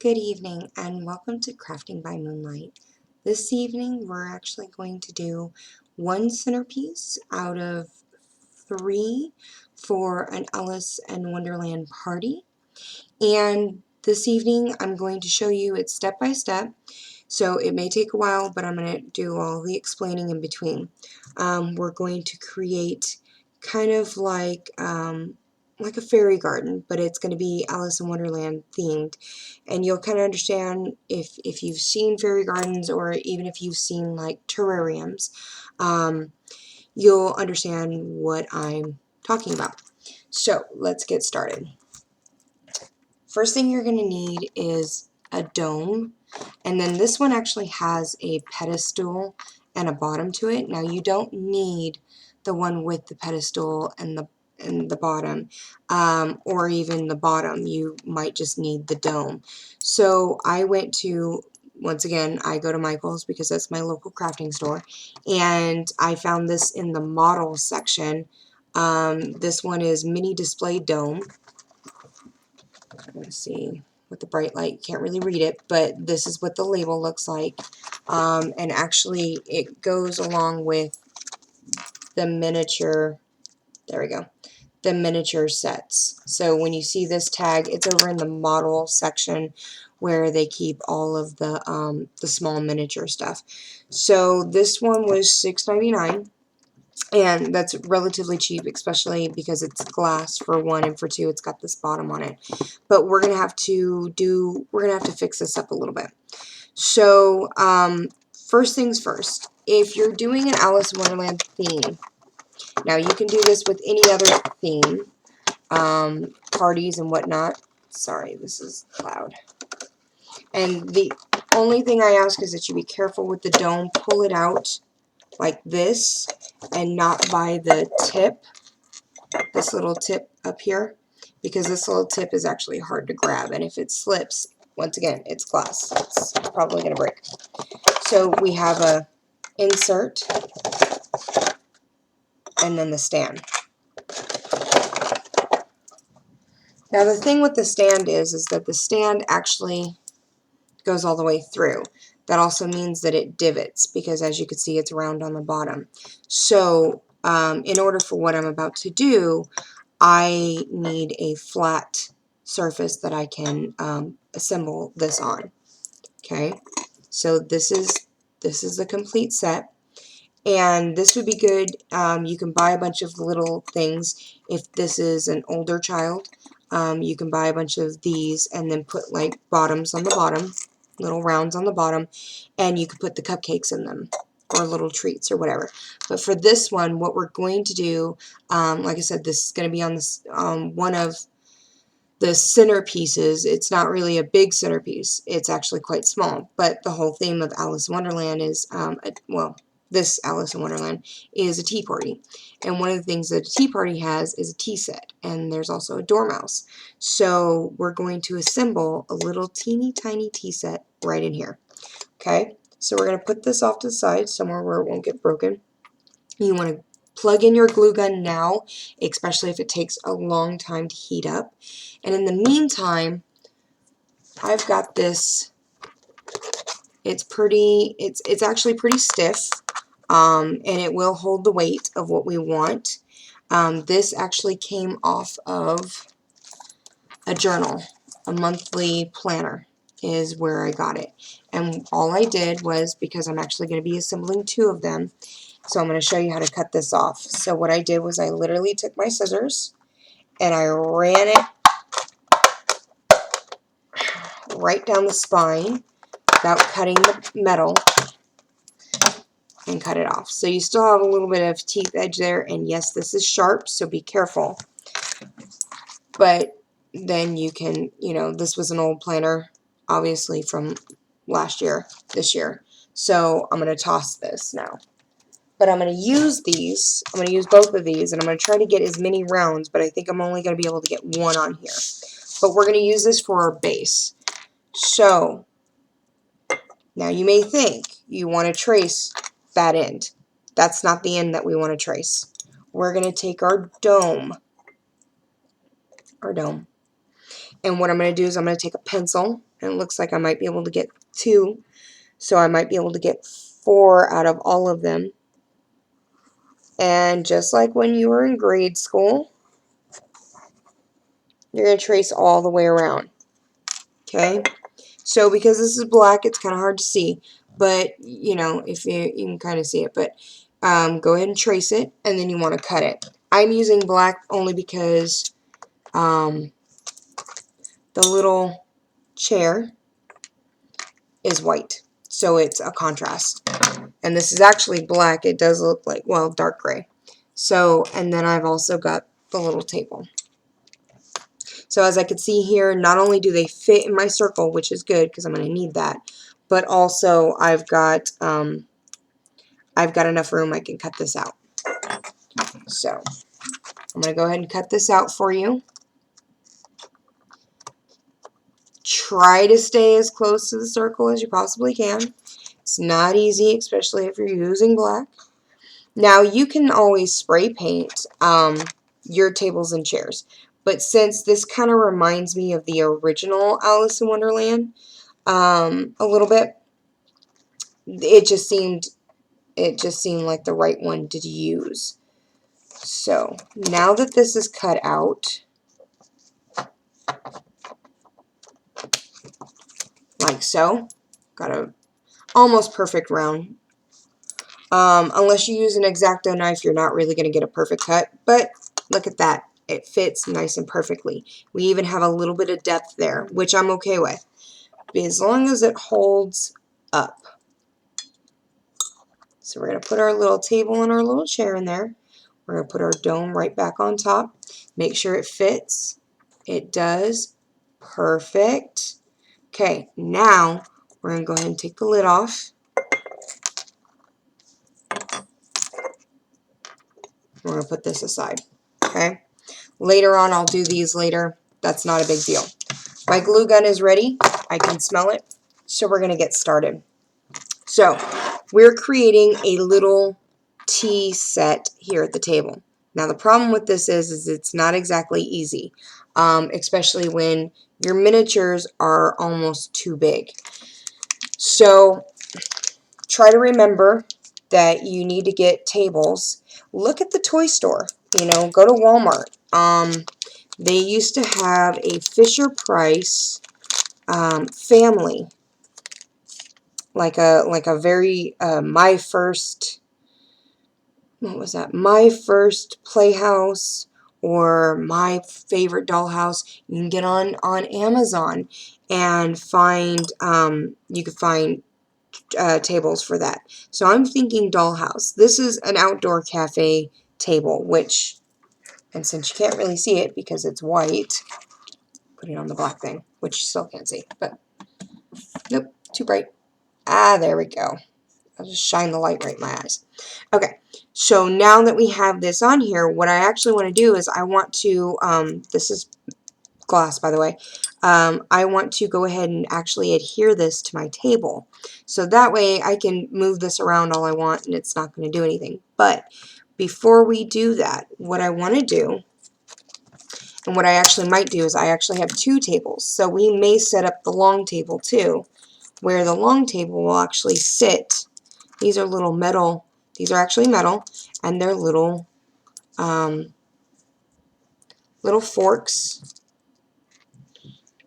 Good evening and welcome to Crafting by Moonlight. This evening we're actually going to do one centerpiece out of 3 for an Alice in Wonderland party. And this evening I'm going to show you it step by step. So it may take a while, but I'm going to do all the explaining in between. We're going to create kind of like a fairy garden, but it's going to be Alice in Wonderland themed. And you'll kind of understand if you've seen fairy gardens or even if you've seen like terrariums, you'll understand what I'm talking about. So let's get started. First thing you're going to need is a dome, and then this one actually has a pedestal and a bottom to it. Now you don't need the one with the pedestal and the bottom, or even the bottom. You might just need the dome. So I went to, once again, I go to Michael's because that's my local crafting store, and I found this in the model section. This one is mini display dome. Let's see, with the bright light you can't really read it, but this is what the label looks like. And actually it goes along with the miniature, there we go, the miniature sets. So when you see this tag, it's over in the model section where they keep all of the small miniature stuff. So this one was $6.99. And that's relatively cheap, especially because it's glass for one, and for two it's got this bottom on it. But we're gonna have to fix this up a little bit. So first things first, if you're doing an Alice in Wonderland theme, now you can do this with any other theme, parties and whatnot. Sorry, this is loud. And the only thing I ask is that you be careful with the dome. Pull it out like this and not by the tip, this little tip up here, because this little tip is actually hard to grab, and if it slips, once again, it's glass, it's probably going to break. So we have a insert and then the stand. Now the thing with the stand is that the stand actually goes all the way through. That also means that it divots, because as you can see it's round on the bottom. So in order for what I'm about to do, I need a flat surface that I can assemble this on. Okay, so this is the complete set, and this would be good. You can buy a bunch of little things. If this is an older child, you can buy a bunch of these and then put like bottoms on the bottom, little rounds on the bottom, and you could put the cupcakes in them or little treats or whatever. But for this one, what we're going to do, like I said, this is going to be on this one of the centerpieces. It's not really a big centerpiece. It's actually quite small. But the whole theme of Alice in Wonderland is, well, this Alice in Wonderland is a tea party. And one of the things that a tea party has is a tea set. And there's also a dormouse. So we're going to assemble a little teeny tiny tea set right in here. Okay? So we're going to put this off to the side somewhere where it won't get broken. You want to plug in your glue gun now, especially if it takes a long time to heat up. And in the meantime, I've got this. It's actually pretty stiff, and it will hold the weight of what we want. This actually came off of a journal, a monthly planner is where I got it. And all I did was, because I'm actually going to be assembling 2 of them, so I'm going to show you how to cut this off. So what I did was I literally took my scissors and I ran it right down the spine without cutting the metal, and cut it off. So you still have a little bit of teeth edge there, and yes, this is sharp, so be careful. But then you can, this was an old planner, obviously from this year. So I'm going to toss this now. But I'm going to use these. I'm going to use both of these, and I'm going to try to get as many rounds, but I think I'm only going to be able to get 1 on here. But we're going to use this for our base. So now you may think you want to trace that end. That's not the end that we want to trace. We're going to take our dome, And what I'm going to do is I'm going to take a pencil, and it looks like I might be able to get 2. So I might be able to get 4 out of all of them. And just like when you were in grade school, you're going to trace all the way around. Okay? So because this is black, it's kind of hard to see. But, you know, if you can kind of see it. But go ahead and trace it, and then you want to cut it. I'm using black only because the little chair is white. So it's a contrast. And this is actually black. It does look like, well, dark gray. So, and then I've also got the little table. So as I can see here, not only do they fit in my circle, which is good because I'm going to need that, but also I've got enough room I can cut this out. So I'm going to go ahead and cut this out for you. Try to stay as close to the circle as you possibly can. It's not easy, especially if you're using black. Now you can always spray paint your tables and chairs, but since this kind of reminds me of the original Alice in Wonderland a little bit, it just seemed like the right one to use. So now that this is cut out, like so, got a almost perfect round. Unless you use an X-Acto knife, you're not really going to get a perfect cut, but look at that. It fits nice and perfectly. We even have a little bit of depth there, which I'm okay with, as long as it holds up. So we're going to put our little table and our little chair in there. We're going to put our dome right back on top. Make sure it fits. It does. Perfect. Okay, now we're going to go ahead and take the lid off. We're going to put this aside. Okay. Later on, I'll do these later. That's not a big deal. My glue gun is ready. I can smell it. So we're going to get started. So we're creating a little tea set here at the table. Now the problem with this is it's not exactly easy, especially when your miniatures are almost too big. So try to remember that you need to get tables. Look at the toy store. You know, go to Walmart. They used to have a Fisher-Price family, like a very My First, what was that? My First Playhouse or My Favorite Dollhouse. You can get on Amazon and find you could find tables for that. So I'm thinking Dollhouse. This is an outdoor cafe table, which, and since you can't really see it because it's white, put it on the black thing, which you still can't see, but nope, too bright. Ah, there we go. I'll just shine the light right in my eyes. Okay, so now that we have this on here, what I actually want to do is I want to, this is glass, by the way, I want to go ahead and actually adhere this to my table. So that way I can move this around all I want and it's not going to do anything. But before we do that, what I want to do, and what I actually might do, is I actually have 2 tables. So we may set up the long table too, where the long table will actually sit. These are little metal, these are actually metal, and they're little little forks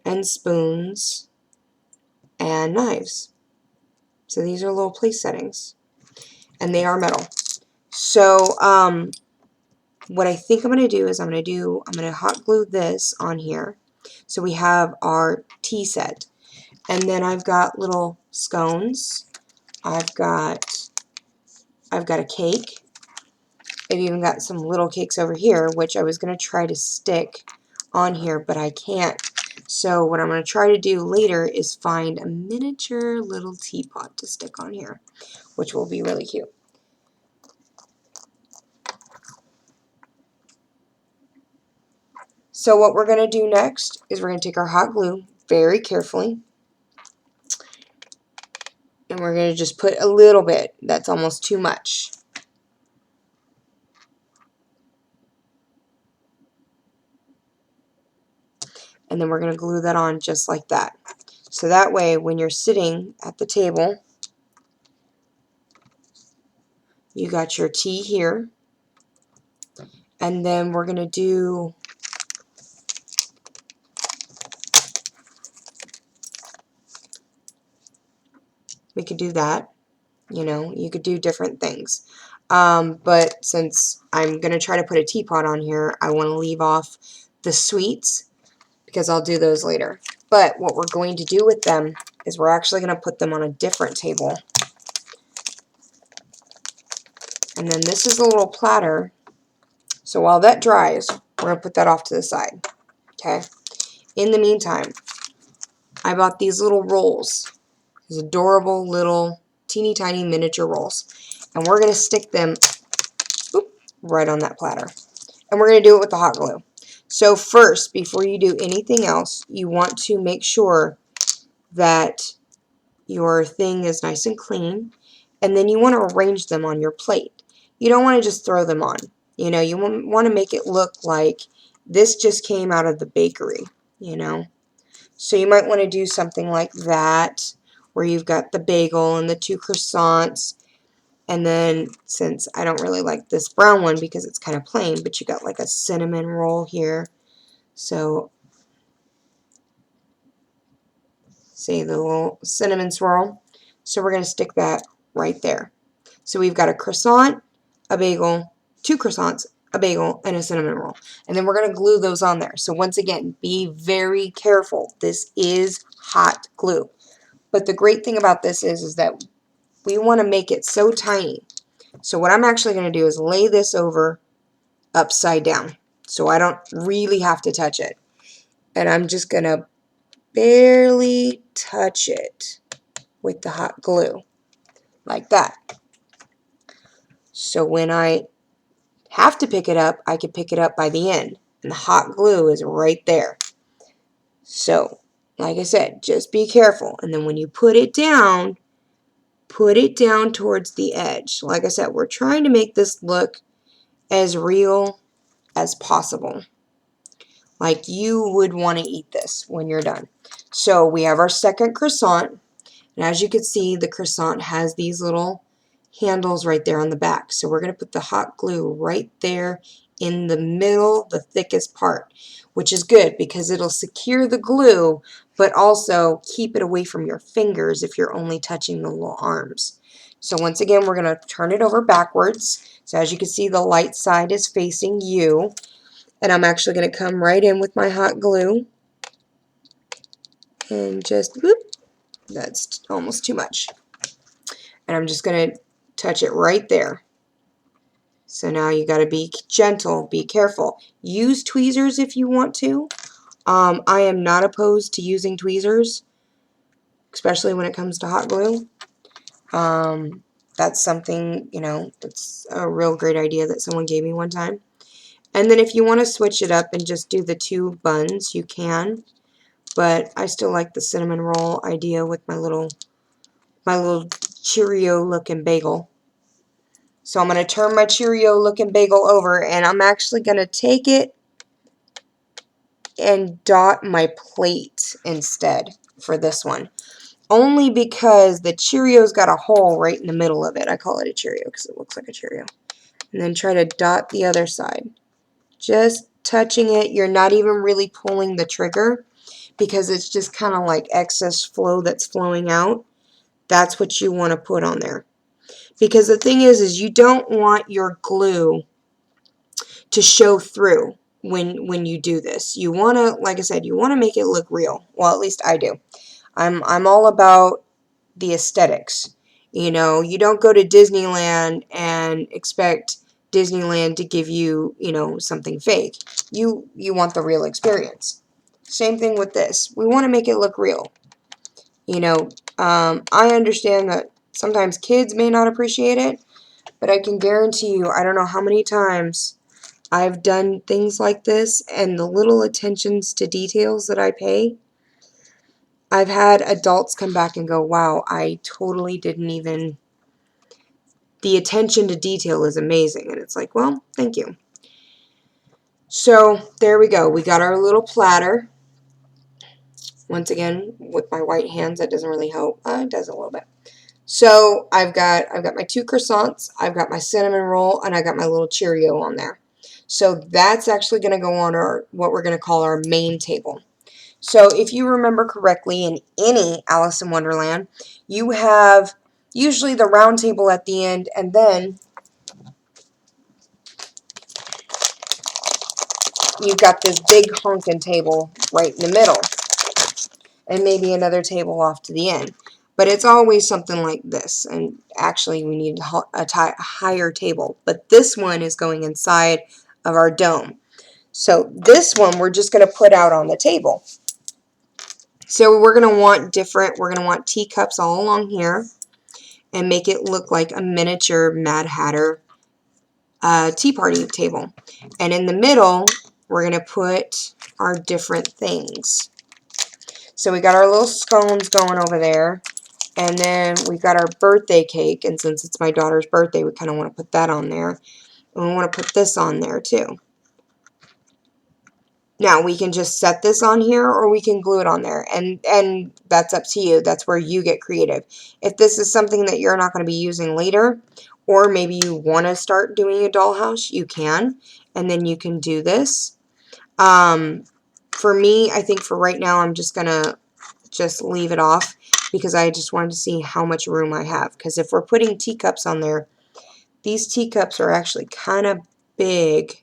and spoons and knives. So these are little place settings, and they are metal. So what I think I'm going to do is I'm going to hot glue this on here. So we have our tea set, and then I've got little scones. I've got a cake. I've even got some little cakes over here, which I was going to try to stick on here, but I can't. So what I'm going to try to do later is find a miniature little teapot to stick on here, which will be really cute. So what we're going to do next is we're going to take our hot glue very carefully, and we're going to just put a little bit. That's almost too much. and then we're going to glue that on just like that. So that way, when you're sitting at the table, you got your tea here, and then we're going to do we could do that. You know, you could do different things. But since I'm going to try to put a teapot on here, I want to leave off the sweets because I'll do those later. But what we're going to do with them is we're actually going to put them on a different table. And then this is a little platter. So while that dries, we're going to put that off to the side. Okay. In the meantime, I bought these little rolls. These adorable little teeny tiny miniature rolls. And we're going to stick them right on that platter. And we're going to do it with the hot glue. So first, before you do anything else, you want to make sure that your thing is nice and clean. And then you want to arrange them on your plate. You don't want to just throw them on. You know, you want to make it look like this just came out of the bakery, you know. So you might want to do something like that, where you've got the bagel and the 2 croissants. And then, since I don't really like this brown one because it's kind of plain, but you got like a cinnamon roll here. So, see the little cinnamon swirl. So we're going to stick that right there. So we've got a croissant, a bagel, 2 croissants, a bagel, and a cinnamon roll. And then we're going to glue those on there. So once again, be very careful. This is hot glue. But the great thing about this is that we want to make it so tiny. So what I'm actually going to do is lay this over upside down. So I don't really have to touch it. And I'm just going to barely touch it with the hot glue. Like that. So when I have to pick it up, I can pick it up by the end. And the hot glue is right there. So, like I said, just be careful. And then when you put it down towards the edge. Like I said, we're trying to make this look as real as possible. Like you would want to eat this when you're done. So we have our second croissant. And as you can see, the croissant has these little handles right there on the back. So we're going to put the hot glue right there in the middle, the thickest part, which is good because it'll secure the glue, but also keep it away from your fingers if you're only touching the little arms. So once again, we're going to turn it over backwards. So as you can see, the light side is facing you. And I'm actually going to come right in with my hot glue. And just, whoop, that's almost too much. And I'm just going to touch it right there. So now you got to be gentle, be careful. Use tweezers if you want to. I am not opposed to using tweezers, especially when it comes to hot glue. That's something, you know, that's a real great idea that someone gave me one time. And then if you want to switch it up and just do the 2 buns, you can. But I still like the cinnamon roll idea with my little Cheerio looking bagel. So I'm going to turn my Cheerio looking bagel over, and I'm actually going to take it and dot my plate instead for this one. Only because the Cheerio's got a hole right in the middle of it. I call it a Cheerio because it looks like a Cheerio. And then try to dot the other side. Just touching it. You're not even really pulling the trigger because it's just kind of like excess flow that's flowing out. That's what you want to put on there. Because the thing is you don't want your glue to show through when you do this. You want to, like I said, you want to make it look real. Well, at least I do. I'm all about the aesthetics. You know, you don't go to Disneyland and expect Disneyland to give you, you know, something fake. You want the real experience. Same thing with this. We want to make it look real. You know, I understand that sometimes kids may not appreciate it, but I can guarantee you, I don't know how many times I've done things like this, and the little attentions to details that I pay, I've had adults come back and go, wow, I totally didn't even, the attention to detail is amazing. And it's like, well, thank you. So there we go. We got our little platter. Once again, with my white hands, that doesn't really help. It does a little bit. So I've got my 2 croissants, I've got my cinnamon roll, and I got my little Cheerio on there. So that's actually going to go on our what we're going to call our main table. So if you remember correctly, in any Alice in Wonderland, you have usually the round table at the end, and then you've got this big honking table right in the middle, and maybe another table off to the end. But it's always something like this, and actually we need a higher table. But this one is going inside of our dome. So this one we're just going to put out on the table. So we're going to want teacups all along here and make it look like a miniature Mad Hatter tea party table. And in the middle, we're going to put our different things. So we got our little scones going over there. And then we've got our birthday cake. And since it's my daughter's birthday, we kind of want to put that on there. And we want to put this on there too. Now, we can just set this on here or we can glue it on there. And that's up to you. That's where you get creative. If this is something that you're not going to be using later, or maybe you want to start doing a dollhouse, you can. And then you can do this. For me, I think for right now, I'm just going to just leave it off because I just wanted to see how much room I have. Because if we're putting teacups on there, these teacups are actually kind of big.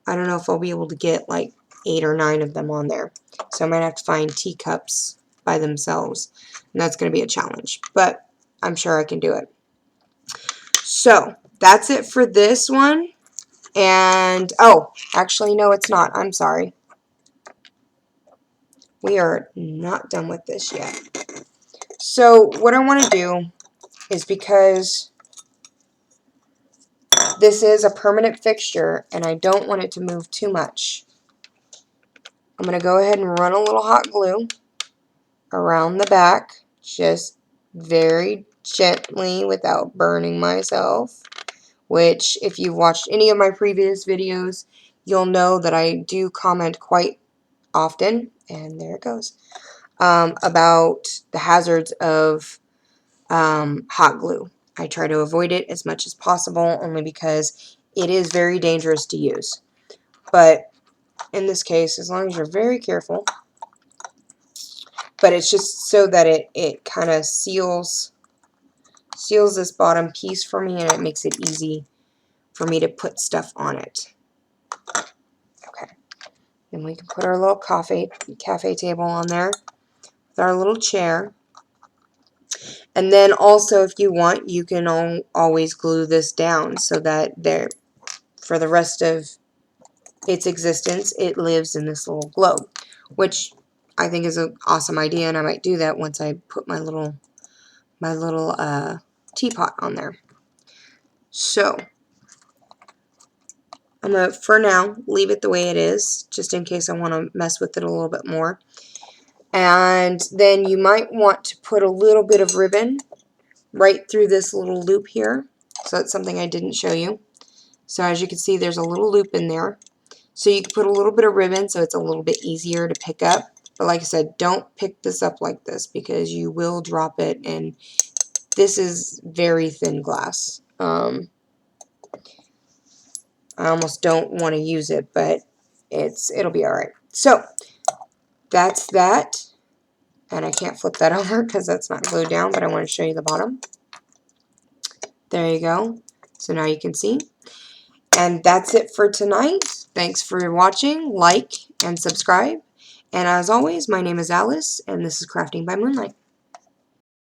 I don't know if I'll be able to get like 8 or 9 of them on there. So I might have to find teacups by themselves. And that's going to be a challenge. But I'm sure I can do it. So that's it for this one. And, oh, actually, no, it's not. I'm sorry. We are not done with this yet. So what I want to do is, because this is a permanent fixture and I don't want it to move too much, I'm going to go ahead and run a little hot glue around the back, just very gently without burning myself, which if you've watched any of my previous videos, you'll know that I do comment quite often, and there it goes, about the hazards of hot glue. I try to avoid it as much as possible, only because it is very dangerous to use. But in this case, as long as you're very careful, but it's just so that it kind of seals this bottom piece for me, and it makes it easy for me to put stuff on it. Okay, then we can put our little cafe table on there with our little chair. And then also, if you want, you can always glue this down so that for the rest of its existence, it lives in this little globe, which I think is an awesome idea, and I might do that once I put my little teapot on there. So I'm going to, for now, leave it the way it is, just in case I want to mess with it a little bit more. And then you might want to put a little bit of ribbon right through this little loop here. So that's something I didn't show you. So as you can see, there's a little loop in there. So you can put a little bit of ribbon so it's a little bit easier to pick up. But like I said, don't pick this up like this because you will drop it, and this is very thin glass. I almost don't want to use it, but it'll be alright. So that's that. And I can't flip that over because that's not glued down, but I want to show you the bottom. There you go. So now you can see. And that's it for tonight. Thanks for watching. Like and subscribe. And as always, my name is Alice, and this is Crafting by Moonlight.